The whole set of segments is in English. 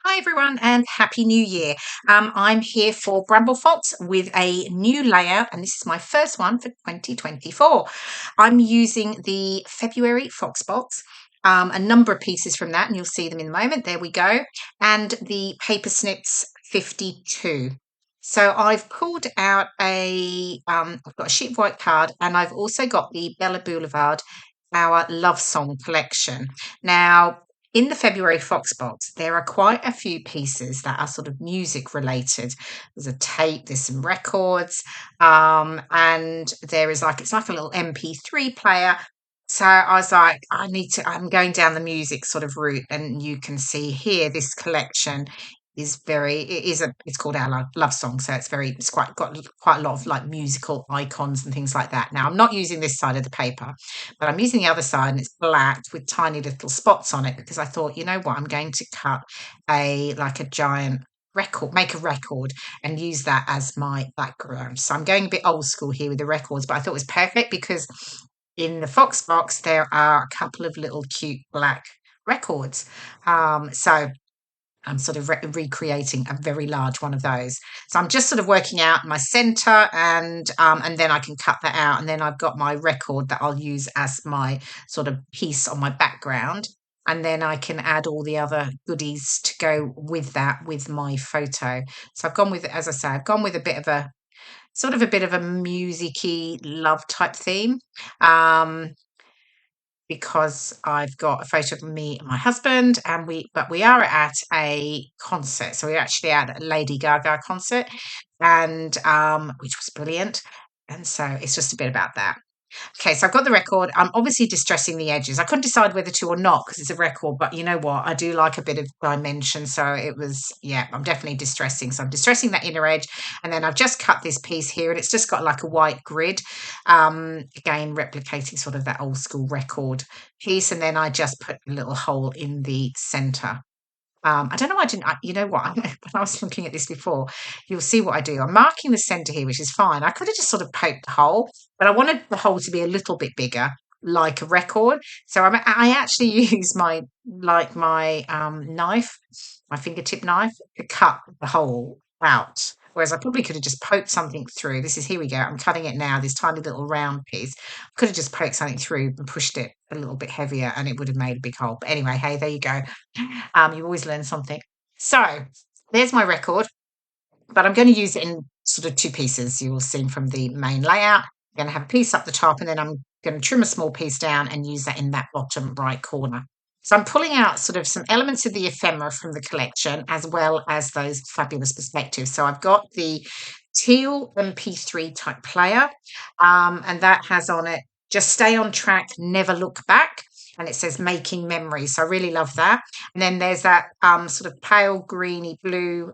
Hi everyone and Happy New Year. I'm here for Bramble Fox with a new layout and this is my first one for 2024. I'm using the February Fox box, a number of pieces from that and you'll see them in a moment. There we go. And the Paper Snips 52. So I've pulled out I've got a sheet of white card and I've also got the Blvd, our love song collection. Now, in the February Fox box, there are quite a few pieces that are sort of music related. There's a tape, there's some records, and there is it's like a little MP3 player. So I was like, I'm going down the music sort of route, and you can see here this collection it's called our love song, so it's quite got quite a lot of like musical icons and things like that. Now I'm not using this side of the paper, but I'm using the other side and it's black with tiny little spots on it because I thought, you know what, I'm going to cut a giant record, make a record and use that as my background. So I'm going a bit old school here with the records, but I thought it was perfect because in the Fox box there are a couple of little cute black records. So I'm sort of recreating a very large one of those. So I'm just sort of working out my center and then I can cut that out. And then I've got my record that I'll use as my sort of piece on my background. And then I can add all the other goodies to go with that with my photo. So I've gone with, as I say, I've gone with a bit of a sort of a bit of a musicy love type theme. Because I've got a photo of me and my husband, and we are at a concert. So we're actually at a Lady Gaga concert, and which was brilliant. And so it's just a bit about that. Okay, so I've got the record. I'm obviously distressing the edges. I couldn't decide whether to or not because it's a record, but you know what? I do like a bit of dimension. So it was, yeah, I'm definitely distressing. So I'm distressing that inner edge. And then I've just cut this piece here and it's just got like a white grid. Again, replicating sort of that old school record piece. And then I just put a little hole in the center. I don't know why I didn't. You know what? When I was looking at this before, you'll see what I do. I'm marking the centre here, which is fine. I could have just sort of poked the hole, but I wanted the hole to be a little bit bigger, like a record. So I actually use my knife, my fingertip knife, to cut the hole out. Whereas I probably could have just poked something through. Here we go. I'm cutting it now, this tiny little round piece. I could have just poked something through and pushed it a little bit heavier and it would have made a big hole. But anyway, hey, there you go. You always learn something. So there's my record, but I'm going to use it in sort of two pieces. You will see from the main layout. I'm going to have a piece up the top and then I'm going to trim a small piece down and use that in that bottom right corner. So I'm pulling out sort of some elements of the ephemera from the collection as well as those fabulous perspectives. So I've got the teal MP3 type player, and that has on it, just stay on track, never look back. And it says making memories. So I really love that. And then there's that sort of pale greeny blue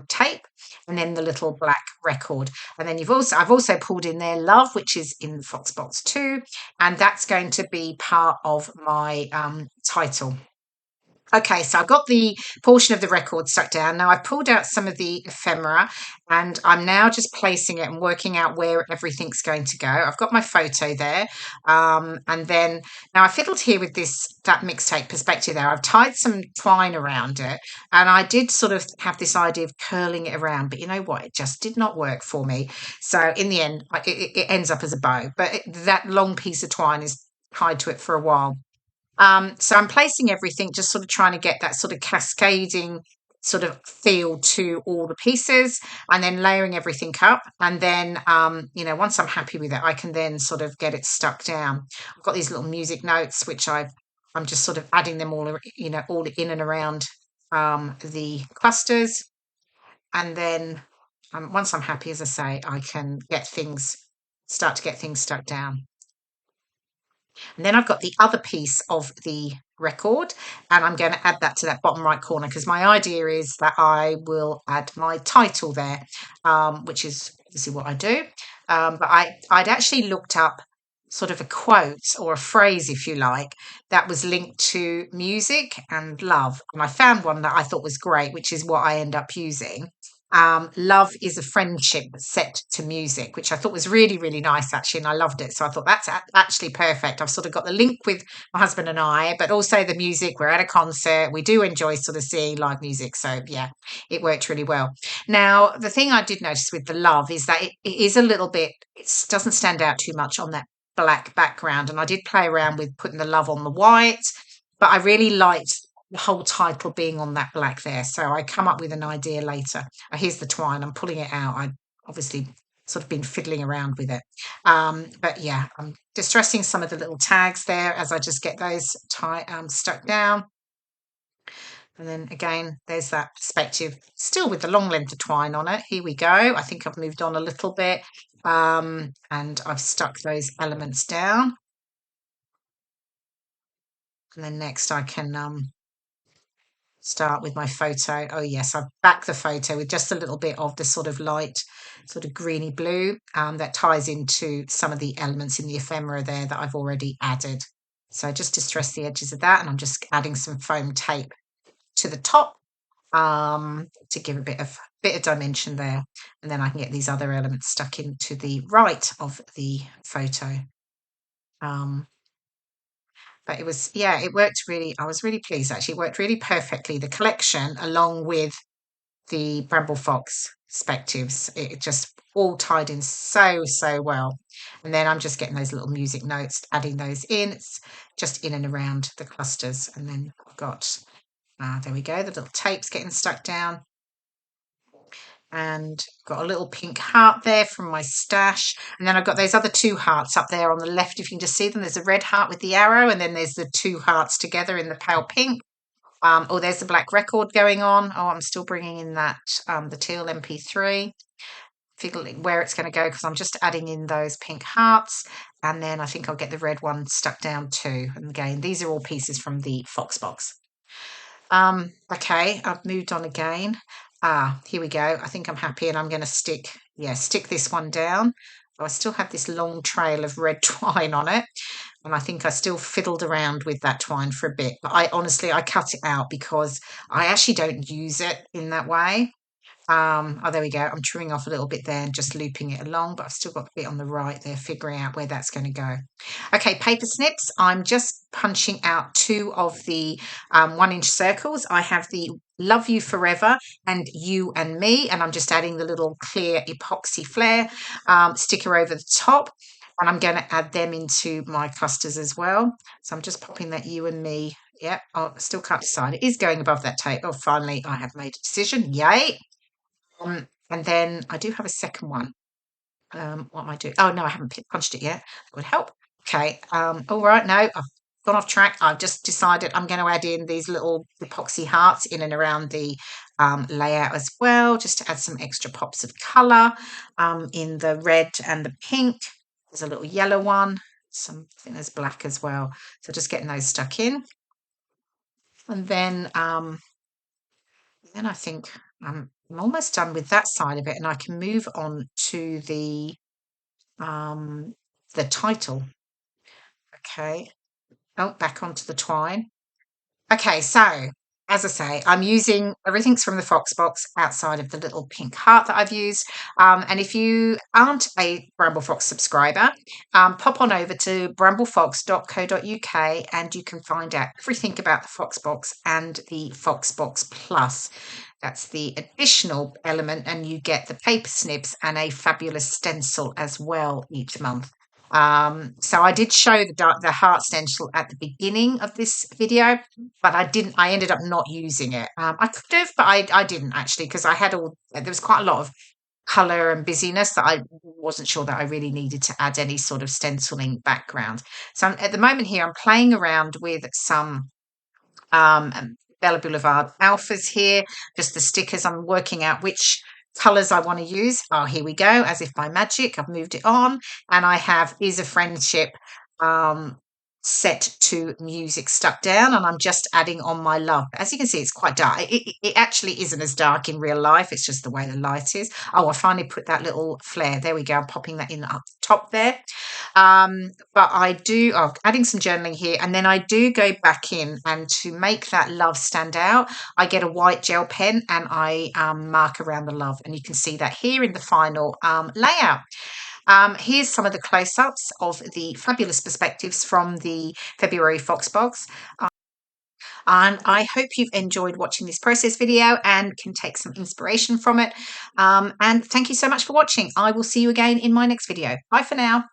tape, and then the little black record. And then I've also pulled in there love, which is in the Foxbox too, and that's going to be part of my title. Okay, so I've got the portion of the record stuck down. Now I've pulled out some of the ephemera and I'm now just placing it and working out where everything's going to go. I've got my photo there. And then now I fiddled here with that mixtape perspective there. I've tied some twine around it and I did sort of have this idea of curling it around, but you know what? It just did not work for me. So in the end, it ends up as a bow, but that long piece of twine is tied to it for a while. So I'm placing everything, just sort of trying to get that sort of cascading sort of feel to all the pieces and then layering everything up. And then, once I'm happy with it, I can then sort of get it stuck down. I've got these little music notes, which I'm just sort of adding them all, all in and around the clusters. And then once I'm happy, as I say, I can start to get things stuck down. And then I've got the other piece of the record and I'm going to add that to that bottom right corner because my idea is that I will add my title there, which is obviously what I do. But I'd actually looked up sort of a quote or a phrase, if you like, that was linked to music and love. And I found one that I thought was great, which is what I end up using. Love is a friendship set to music, which I thought was really, really nice actually, and I loved it. So I thought that's actually perfect. I've sort of got the link with my husband and I, but also the music. We're at a concert. We do enjoy sort of seeing live music. So yeah, it worked really well. Now, the thing I did notice with the love is that it is a little bit, it doesn't stand out too much on that black background. And I did play around with putting the love on the white, but I really liked the whole title being on that black there. So I come up with an idea later. Here's the twine. I'm pulling it out. I obviously sort of been fiddling around with it. But yeah, I'm distressing some of the little tags there as I just get those stuck down. And then again, there's that perspective, still with the long length of twine on it. Here we go. I think I've moved on a little bit, and I've stuck those elements down. And then next I can start with my photo. Oh yes, I've backed the photo with just a little bit of the sort of light, sort of greeny blue that ties into some of the elements in the ephemera there that I've already added. So I just distress the edges of that, and I'm just adding some foam tape to the top to give a bit of dimension there, and then I can get these other elements stuck into the right of the photo. But it was, yeah, it worked really. I was really pleased actually. It worked really perfectly. The collection, along with the Bramble Fox perspectives, it just all tied in so well. And then I'm just getting those little music notes, adding those in. It's just in and around the clusters, and then I've got there we go. The little tape's getting stuck down. And got a little pink heart there from my stash. And then I've got those other two hearts up there on the left. If you can just see them, there's a red heart with the arrow, and then there's the two hearts together in the pale pink. Oh, there's the black record going on. Oh, I'm still bringing in that, the teal MP3. Fiddling where it's going to go because I'm just adding in those pink hearts. And then I think I'll get the red one stuck down too. And again, these are all pieces from the Fox box. Okay, I've moved on again. Here we go. I think I'm happy, and I'm going to stick this one down. Oh, I still have this long trail of red twine on it, and I think I still fiddled around with that twine for a bit. But I cut it out because I actually don't use it in that way. Oh, there we go. I'm trimming off a little bit there and just looping it along, but I've still got the bit on the right there, figuring out where that's going to go. Okay, paper snips. I'm just punching out two of the 1-inch circles. I have the Love You Forever and You and Me, and I'm just adding the little clear epoxy flare sticker over the top. And I'm going to add them into my clusters as well. So I'm just popping that You and Me. Yep, I still can't decide. It is going above that tape. Oh, finally, I have made a decision. Yay. And then I do have a second one. What am I doing? Oh, no, I haven't punched it yet. That would help. Okay. All right. No, I've gone off track. I've just decided I'm going to add in these little epoxy hearts in and around the layout as well, just to add some extra pops of colour in the red and the pink. There's a little yellow one. I think there's black as well. So just getting those stuck in. And then I think I'm almost done with that side of it, and I can move on to the title. Okay. Oh, back onto the twine. Okay, so as I say, I'm using everything's from the Fox box outside of the little pink heart that I've used. And if you aren't a Bramble Fox subscriber, pop on over to bramble.fox.co.uk and you can find out everything about the Fox box and the Fox box Plus. That's the additional element, and you get the paper snips and a fabulous stencil as well each month. So I did show the heart stencil at the beginning of this video, but I ended up not using it. I could have, but I didn't actually, because there was quite a lot of colour and busyness that I wasn't sure that I really needed to add any sort of stenciling background. So at the moment here, I'm playing around with some Bella Boulevard alphas here, just the stickers. I'm working out which colours I want to use. Oh, here we go. As if by magic, I've moved it on, and I have Is a Friendship set to music stuck down, and I'm just adding on my love. As you can see, it's quite dark. It actually isn't as dark in real life. It's just the way the light is. Oh, I finally put that little flare. There we go. I'm popping that in up top there. But I do, adding some journaling here, and then I do go back in, and to make that love stand out, I get a white gel pen and I mark around the love, and you can see that here in the final layout. Here's some of the close-ups of the fabulous perspectives from the February Fox box. And I hope you've enjoyed watching this process video and can take some inspiration from it. And thank you so much for watching. I will see you again in my next video. Bye for now.